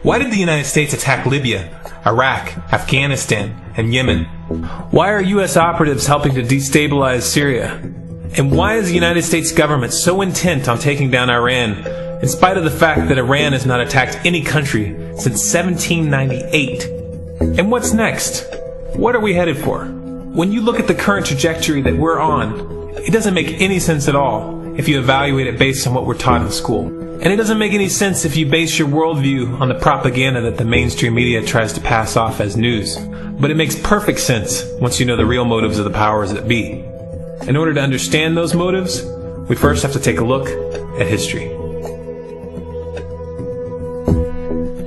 Why did the United States attack Libya, Iraq, Afghanistan, and Yemen? Why are U.S. operatives helping to destabilize Syria? And why is the United States government so intent on taking down Iran, in spite of the fact that Iran has not attacked any country since 1798? And what's next? What are we headed for? When you look at the current trajectory that we're on, it doesn't make any sense at all if you evaluate it based on what we're taught in school. And it doesn't make any sense if you base your worldview on the propaganda that the mainstream media tries to pass off as news. But it makes perfect sense once you know the real motives of the powers that be. In order to understand those motives, we first have to take a look at history.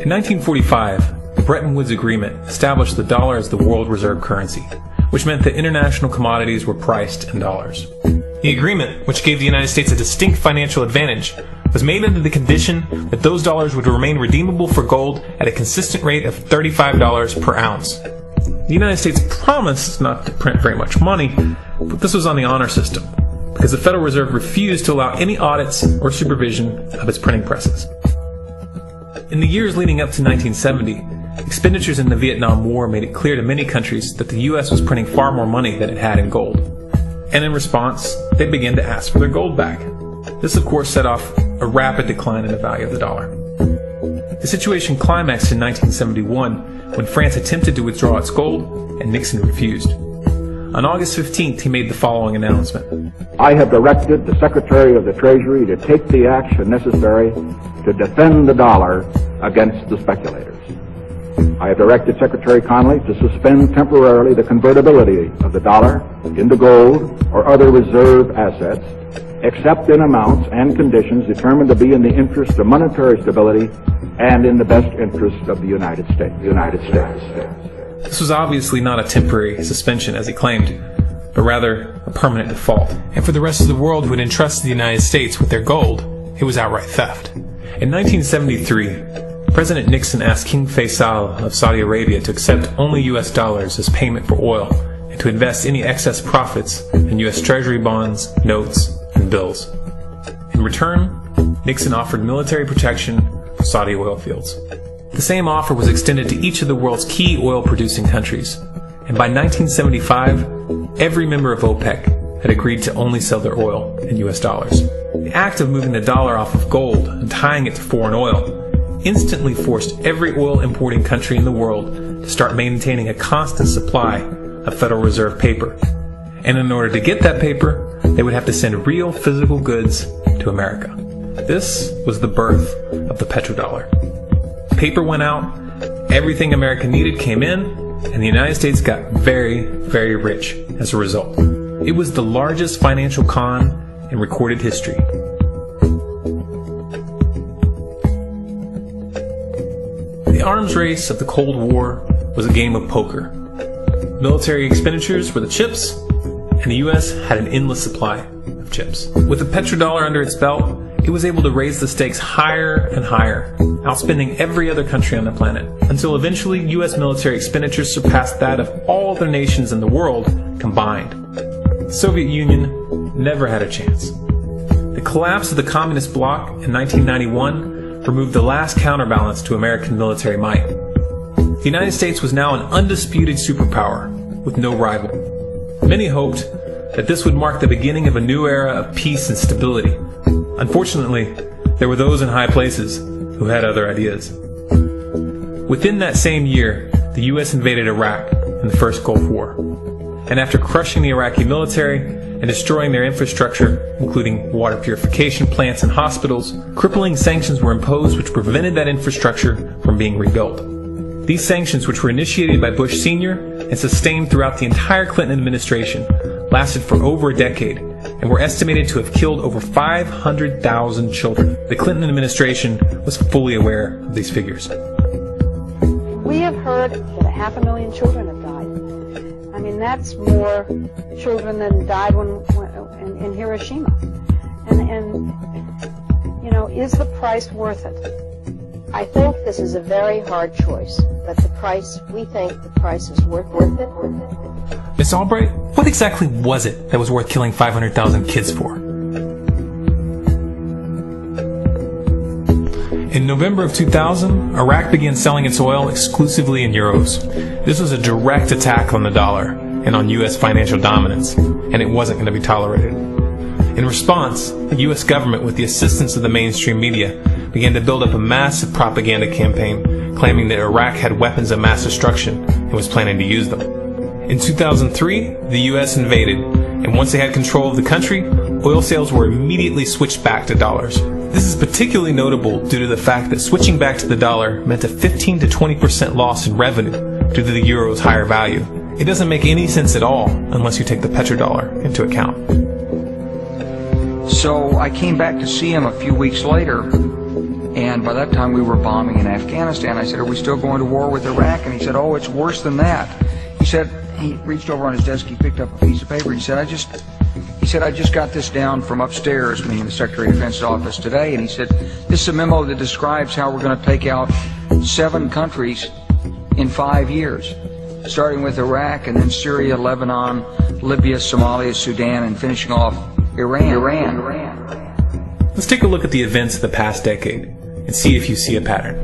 In 1945, the Bretton Woods Agreement established the dollar as the world reserve currency, which meant that international commodities were priced in dollars. The agreement, which gave the United States a distinct financial advantage, was made under the condition that those dollars would remain redeemable for gold at a consistent rate of $35 per ounce. The United States promised not to print very much money, but this was on the honor system, because the Federal Reserve refused to allow any audits or supervision of its printing presses. In the years leading up to 1970, expenditures in the Vietnam War made it clear to many countries that the U.S. was printing far more money than it had in gold. And in response, they began to ask for their gold back. This, of course, set off a rapid decline in the value of the dollar. The situation climaxed in 1971 when France attempted to withdraw its gold and Nixon refused. On August 15th, he made the following announcement. I have directed the Secretary of the Treasury to take the action necessary to defend the dollar against the speculators. I have directed Secretary Connally to suspend temporarily the convertibility of the dollar into gold or other reserve assets, except in amounts and conditions determined to be in the interest of monetary stability and in the best interest of the United States. This was obviously not a temporary suspension, as he claimed, but rather a permanent default. And for the rest of the world who had entrusted the United States with their gold, it was outright theft. In 1973, President Nixon asked King Faisal of Saudi Arabia to accept only U.S. dollars as payment for oil and to invest any excess profits in U.S. Treasury bonds, notes, and bills. In return, Nixon offered military protection for Saudi oil fields. The same offer was extended to each of the world's key oil-producing countries, and by 1975, every member of OPEC had agreed to only sell their oil in U.S. dollars. The act of moving the dollar off of gold and tying it to foreign oil instantly forced every oil-importing country in the world to start maintaining a constant supply of Federal Reserve paper. And in order to get that paper, they would have to send real physical goods to America. This was the birth of the petrodollar. Paper went out, everything America needed came in, and the United States got very, very rich as a result. It was the largest financial con in recorded history. The arms race of the Cold War was a game of poker. Military expenditures were the chips, and the U.S. had an endless supply of chips. With the petrodollar under its belt, it was able to raise the stakes higher and higher, outspending every other country on the planet, until eventually U.S. military expenditures surpassed that of all other nations in the world combined. The Soviet Union never had a chance. The collapse of the communist bloc in 1991 removed the last counterbalance to American military might. The United States was now an undisputed superpower with no rival. Many hoped that this would mark the beginning of a new era of peace and stability. Unfortunately, there were those in high places who had other ideas. Within that same year, the U.S. invaded Iraq in the first Gulf War. And after crushing the Iraqi military and destroying their infrastructure, including water purification plants and hospitals, crippling sanctions were imposed which prevented that infrastructure from being rebuilt. These sanctions, which were initiated by Bush Sr. and sustained throughout the entire Clinton administration, lasted for over a decade and were estimated to have killed over 500,000 children. The Clinton administration was fully aware of these figures. We have heard that 500,000 children have died. I mean, that's more children than died in Hiroshima. And you know, is the price worth it? I think this is a very hard choice, but we think the price is worth it. Miss Albright, what exactly was it that was worth killing 500,000 kids for? In November of 2000, Iraq began selling its oil exclusively in euros. This was a direct attack on the dollar and on U.S. financial dominance, and it wasn't going to be tolerated. In response, the U.S. government, with the assistance of the mainstream media, began to build up a massive propaganda campaign claiming that Iraq had weapons of mass destruction and was planning to use them. In 2003, the U.S. invaded, and once they had control of the country, oil sales were immediately switched back to dollars. This is particularly notable due to the fact that switching back to the dollar meant a 15 to 20% loss in revenue due to the euro's higher value. It doesn't make any sense at all unless you take the petrodollar into account. So I came back to see him a few weeks later, and by that time we were bombing in Afghanistan. I said, "Are we still going to war with Iraq?" And he said, "Oh, it's worse than that." He said, he reached over on his desk, he picked up a piece of paper, he said, I just got this down from upstairs, meaning the Secretary of Defense's office today, and he said, "This is a memo that describes how we're going to take out 7 countries in 5 years, starting with Iraq and then Syria, Lebanon, Libya, Somalia, Sudan, and finishing off Iran. Let's take a look at the events of the past decade and see if you see a pattern.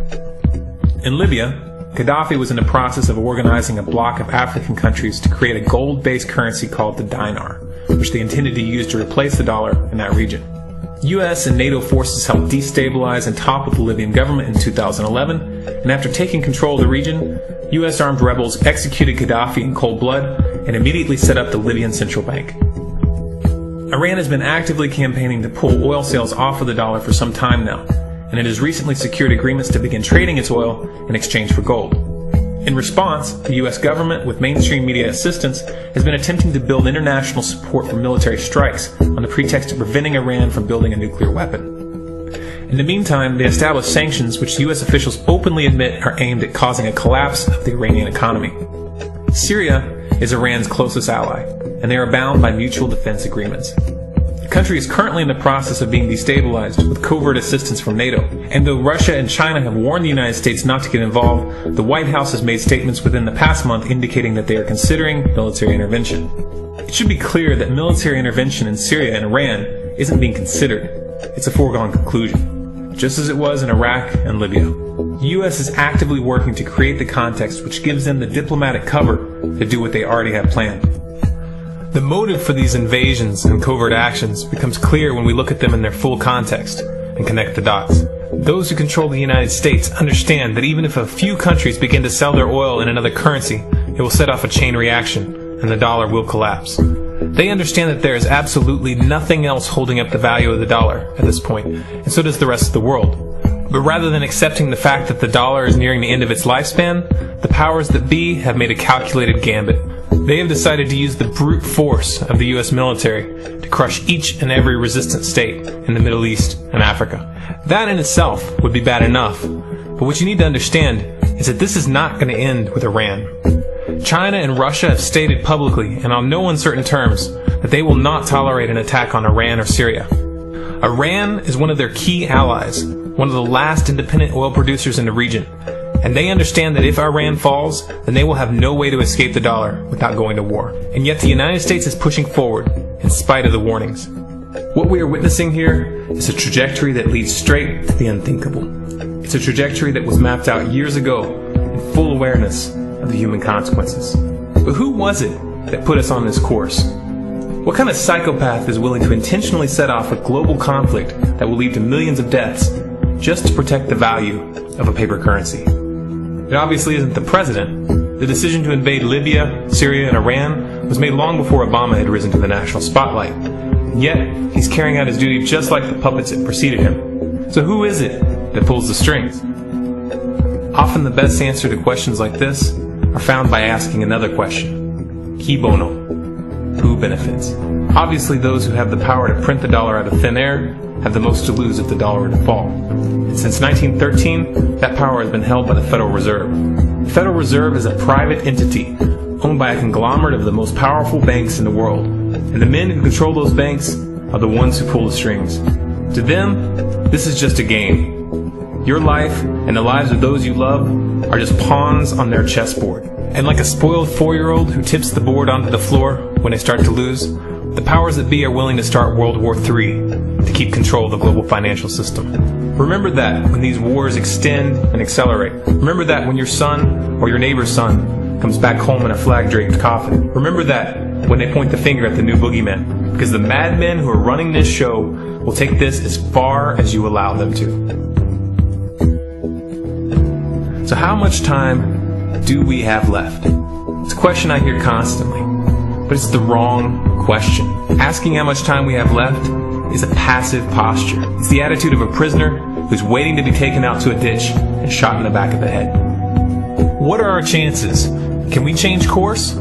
In Libya, Gaddafi was in the process of organizing a bloc of African countries to create a gold-based currency called the dinar, which they intended to use to replace the dollar in that region. U.S. and NATO forces helped destabilize and topple the Libyan government in 2011, and after taking control of the region, U.S. armed rebels executed Gaddafi in cold blood and immediately set up the Libyan Central Bank. Iran has been actively campaigning to pull oil sales off of the dollar for some time now, and it has recently secured agreements to begin trading its oil in exchange for gold. In response, the U.S. government, with mainstream media assistance, has been attempting to build international support for military strikes on the pretext of preventing Iran from building a nuclear weapon. In the meantime, they established sanctions which U.S. officials openly admit are aimed at causing a collapse of the Iranian economy. Syria is Iran's closest ally, and they are bound by mutual defense agreements. The country is currently in the process of being destabilized with covert assistance from NATO, and though Russia and China have warned the United States not to get involved, the White House has made statements within the past month indicating that they are considering military intervention. It should be clear that military intervention in Syria and Iran isn't being considered. It's a foregone conclusion, just as it was in Iraq and Libya. The U.S. is actively working to create the context which gives them the diplomatic cover to do what they already have planned. The motive for these invasions and covert actions becomes clear when we look at them in their full context and connect the dots. Those who control the United States understand that even if a few countries begin to sell their oil in another currency, it will set off a chain reaction and the dollar will collapse. They understand that there is absolutely nothing else holding up the value of the dollar at this point, and so does the rest of the world. But rather than accepting the fact that the dollar is nearing the end of its lifespan, the powers that be have made a calculated gambit. They have decided to use the brute force of the U.S. military to crush each and every resistant state in the Middle East and Africa. That in itself would be bad enough, but what you need to understand is that this is not going to end with Iran. China and Russia have stated publicly and on no uncertain terms that they will not tolerate an attack on Iran or Syria. Iran is one of their key allies, one of the last independent oil producers in the region, and they understand that if Iran falls, then they will have no way to escape the dollar without going to war. And yet the United States is pushing forward in spite of the warnings. What we are witnessing here is a trajectory that leads straight to the unthinkable. It's a trajectory that was mapped out years ago in full awareness of the human consequences. But who was it that put us on this course? What kind of psychopath is willing to intentionally set off a global conflict that will lead to millions of deaths just to protect the value of a paper currency? It obviously isn't the president. The decision to invade Libya, Syria, and Iran was made long before Obama had risen to the national spotlight. And yet, he's carrying out his duty just like the puppets that preceded him. So who is it that pulls the strings? Often the best answer to questions like this are found by asking another question. Qui bono? Who benefits? Obviously those who have the power to print the dollar out of thin air have the most to lose if the dollar were to fall. And since 1913, that power has been held by the Federal Reserve. The Federal Reserve is a private entity owned by a conglomerate of the most powerful banks in the world. And the men who control those banks are the ones who pull the strings. To them, this is just a game. Your life and the lives of those you love are just pawns on their chessboard. And like a spoiled 4-year-old who tips the board onto the floor when they start to lose, the powers that be are willing to start World War III to keep control of the global financial system. Remember that when these wars extend and accelerate. Remember that when your son or your neighbor's son comes back home in a flag-draped coffin. Remember that when they point the finger at the new boogeyman, because the madmen who are running this show will take this as far as you allow them to. So how much time do we have left? It's a question I hear constantly, but it's the wrong question. Asking how much time we have left is a passive posture. It's the attitude of a prisoner who's waiting to be taken out to a ditch and shot in the back of the head. What are our chances? Can we change course?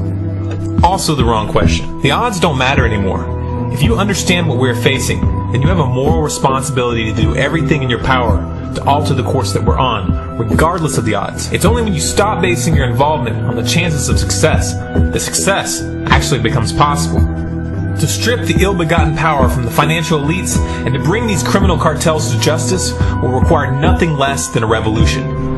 Also the wrong question. The odds don't matter anymore. If you understand what we're facing, then you have a moral responsibility to do everything in your power to alter the course that we're on, regardless of the odds. It's only when you stop basing your involvement on the chances of success that success actually becomes possible. To strip the ill-begotten power from the financial elites and to bring these criminal cartels to justice will require nothing less than a revolution.